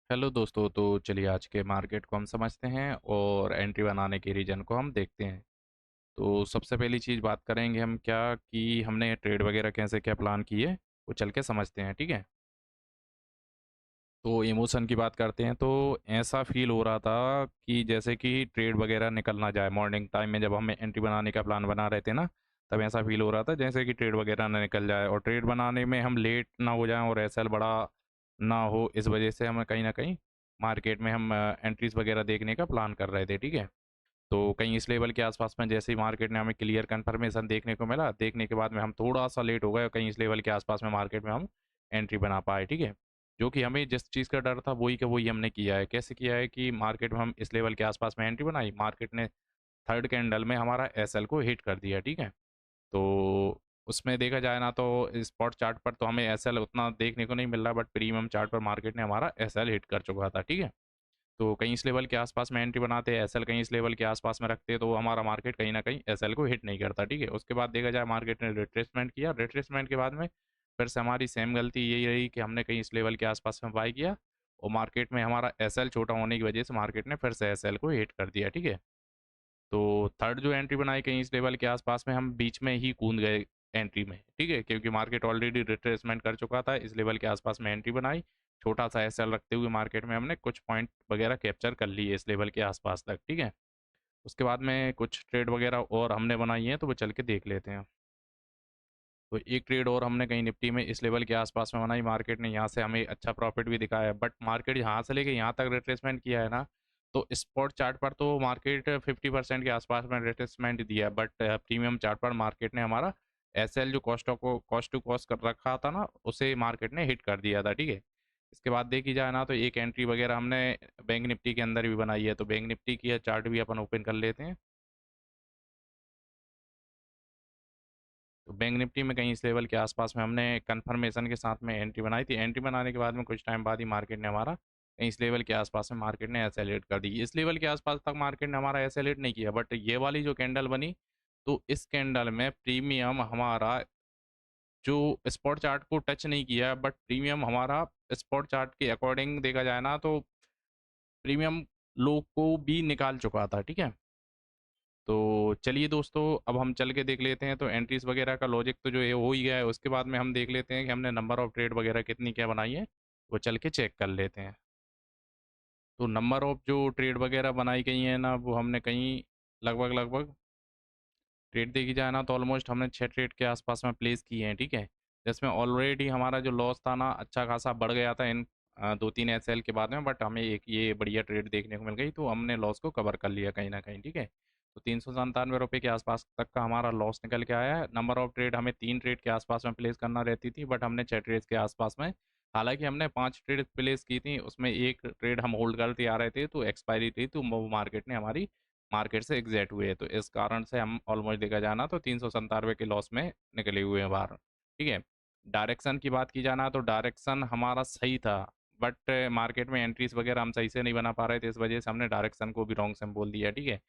Hello दोस्तों। तो चलिए आज के मार्केट को हम समझते हैं और एंट्री बनाने के रीजन को हम देखते हैं। तो सबसे पहली चीज़ बात करेंगे हम क्या कि हमने ट्रेड वगैरह कैसे क्या प्लान किए वो चल के समझते हैं, ठीक है। तो इमोशन की बात करते हैं तो ऐसा फील हो रहा था कि जैसे कि ट्रेड वगैरह निकल ना जाए। मॉर्निंग टाइम में जब हम एंट्री बनाने का प्लान बना रहे थे ना, तब ऐसा फील हो रहा था जैसे कि ट्रेड वगैरह ना निकल जाए और ट्रेड बनाने में हम लेट ना हो जाएं और एसएल बड़ा ना हो। इस वजह से हमें कहीं ना कहीं मार्केट में हम एंट्रीज वगैरह देखने का प्लान कर रहे थे, ठीक है। तो कहीं इस लेवल के आसपास में जैसे ही मार्केट ने हमें क्लियर कंफर्मेशन देखने को मिला, देखने के बाद में हम थोड़ा सा लेट हो गए और कहीं इस लेवल के आसपास में मार्केट में हम एंट्री बना पाए, ठीक है। जो कि हमें जिस चीज़ का डर था वही का वही हमने किया है। कैसे किया है कि मार्केट में हम इस लेवल के आसपास में एंट्री बनाई, मार्केट ने थर्ड कैंडल में हमारा एसएल को हिट कर दिया, ठीक है। तो उसमें देखा जाए ना तो स्पॉट चार्ट पर तो हमें एसएल उतना देखने को नहीं मिल रहा, बट प्रीमियम चार्ट पर मार्केट ने हमारा एसएल हिट कर चुका था, ठीक है। तो कहीं इस लेवल के आसपास में एंट्री बनाते हैं, एसएल कहीं इस लेवल के आसपास में रखते हैं, तो हमारा मार्केट कहीं ना कहीं एसएल को हिट नहीं करता, ठीक है। उसके बाद देखा जाए मार्केट ने रिट्रेसमेंट किया, रिट्रेसमेंट के बाद में फिर से हमारी सेम गलती यही रही कि हमने कहीं इस लेवल के आसपास में बाई किया और मार्केट में हमारा एसएल छोटा होने की वजह से मार्केट ने फिर से एसएल को हिट कर दिया, ठीक है। तो थर्ड जो एंट्री बनाई कहीं इस लेवल के आसपास में, हम बीच में ही कूद गए एंट्री में, ठीक है, क्योंकि मार्केट ऑलरेडी रिट्रेसमेंट कर चुका था। इस लेवल के आसपास में एंट्री बनाई, छोटा सा एसएल रखते हुए मार्केट में हमने कुछ पॉइंट वगैरह कैप्चर कर लिए इस लेवल के आसपास तक, ठीक है। उसके बाद में कुछ ट्रेड वगैरह और हमने बनाई है तो वो चल के देख लेते हैं। तो एक ट्रेड और हमने कहीं निफ्टी में इस लेवल के आसपास में बनाई, मार्केट ने यहाँ से हमें अच्छा प्रॉफिट भी दिखाया है, बट मार्केट यहाँ से लेके यहाँ तक रिट्रेसमेंट किया है ना, तो स्पॉट चार्ट पर तो मार्केट 50% के आसपास में रिट्रेसमेंट दिया है, बट प्रीमियम चार्ट पर मार्केट ने हमारा एसएल जो कॉस्ट टू कॉस्ट कर रखा था ना, उसे मार्केट ने हिट कर दिया था, ठीक है। इसके बाद देखी जाए ना तो एक एंट्री वगैरह हमने बैंक निफ्टी के अंदर भी बनाई है, तो बैंक निफ्टी की चार्ट भी अपन ओपन कर लेते हैं। तो बैंक निफ्टी में कहीं इस लेवल के आसपास में हमने कंफर्मेशन के साथ में एंट्री बनाई थी। एंट्री बनाने के बाद में कुछ टाइम बाद ही मार्केट ने हमारा कहीं इस लेवल के आसपास में मार्केट ने एसेलेट कर दी। इस लेवल के आसपास तक मार्केट ने हमारा एसेलेट नहीं किया, बट ये वाली जो कैंडल बनी, तो इस कैंडल में प्रीमियम हमारा जो स्पॉट चार्ट को टच नहीं किया, बट प्रीमियम हमारा स्पॉट चार्ट के अकॉर्डिंग देखा जाए ना तो प्रीमियम लो को भी निकाल चुका था, ठीक है। तो चलिए दोस्तों, अब हम चल के देख लेते हैं। तो एंट्रीज वगैरह का लॉजिक तो जो है हो ही गया है, उसके बाद में हम देख लेते हैं कि हमने नंबर ऑफ ट्रेड वगैरह कितनी क्या बनाई है, वो चल के चेक कर लेते हैं। तो नंबर ऑफ जो ट्रेड वगैरह बनाई गई है ना, वो हमने कहीं लगभग लगभग ट्रेड देखी जाए ना तो ऑलमोस्ट हमने 6 ट्रेड के आसपास में प्लेस किए हैं, ठीक है। जिसमें ऑलरेडी हमारा जो लॉस था ना अच्छा खासा बढ़ गया था इन 2-3 एसएल के बाद में, बट हमें एक ये बढ़िया ट्रेड देखने को मिल गई, तो हमने लॉस को कवर कर लिया कहीं ना कहीं, ठीक है। तो 397 रुपये के आसपास तक का हमारा लॉस निकल के आया है। नंबर ऑफ ट्रेड हमें 3 ट्रेड के आसपास में प्लेस करना रहती थी, बट हमने 6 ट्रेड के आसपास में, हालांकि हमने 5 ट्रेड प्लेस की थी, उसमें एक ट्रेड हम होल्ड करते आ रहे थे तो एक्सपायरी थी, तो वो मार्केट ने हमारी मार्केट से एग्जैक्ट हुए, तो इस कारण से हम ऑलमोस्ट देखा जाना तो 397 के लॉस में निकले हुए हैं बाहर, ठीक है। डायरेक्शन की बात की जाना तो डायरेक्शन हमारा सही था, बट मार्केट में एंट्रीज वगैरह हम सही से नहीं बना पा रहे थे, इस वजह से हमने डायरेक्शन को भी रॉन्ग सिंबल दिया, ठीक है।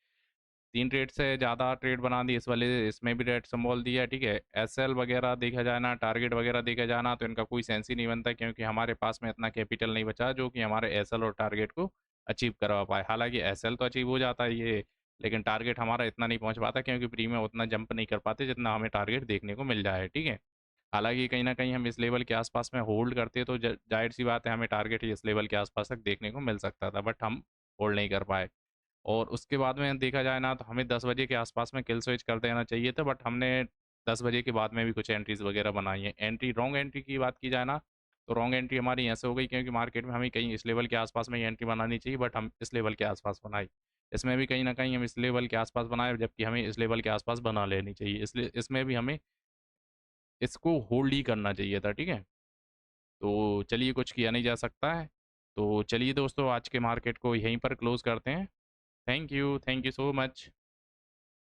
3 ट्रेड से ज़्यादा ट्रेड बना दी इस वाले, इसमें भी रेड सिंबल दिया, ठीक है। एसएल वगैरह देखा जाना, टारगेट वगैरह देखा जाना तो इनका कोई सेंस ही नहीं बनता, क्योंकि हमारे पास में इतना कैपिटल नहीं बचा जो कि हमारे एसएल और टारगेट को अचीव करवा पाए। हालांकि एसएल तो अचीव हो जाता है ये, लेकिन टारगेट हमारा इतना नहीं पहुंच पाता, क्योंकि प्रीमियम उतना जंप नहीं कर पाते जितना हमें टारगेट देखने को मिल जाए, ठीक है। हालांकि कहीं ना कहीं हम इस लेवल के आसपास में होल्ड करते तो जाहिर सी बात है हमें टारगेट इस लेवल के आसपास तक देखने को मिल सकता था, बट हम होल्ड नहीं कर पाए। और उसके बाद में देखा जाए ना तो हमें 10 बजे के आसपास में किल स्विच कर देना चाहिए था, बट हमने 10 बजे के बाद में भी कुछ एंट्रीज वगैरह बनाई हैं। एंट्री रॉन्ग एंट्री की बात की जाए ना, तो रॉन्ग एंट्री हमारी ऐसे हो गई क्योंकि मार्केट में हमें कहीं इस लेवल के आसपास में ही एंट्री बनानी चाहिए, बट हम इस लेवल के आसपास बनाई। इसमें भी कहीं ना कहीं हम इस लेवल के आसपास बनाए, जबकि हमें इस लेवल के आसपास बना लेनी चाहिए, इसलिए इसमें भी हमें इसको होल्ड ही करना चाहिए था, ठीक है। तो चलिए, कुछ किया नहीं जा सकता है। तो चलिए दोस्तों, आज के मार्केट को यहीं पर क्लोज करते हैं। Thank you so much.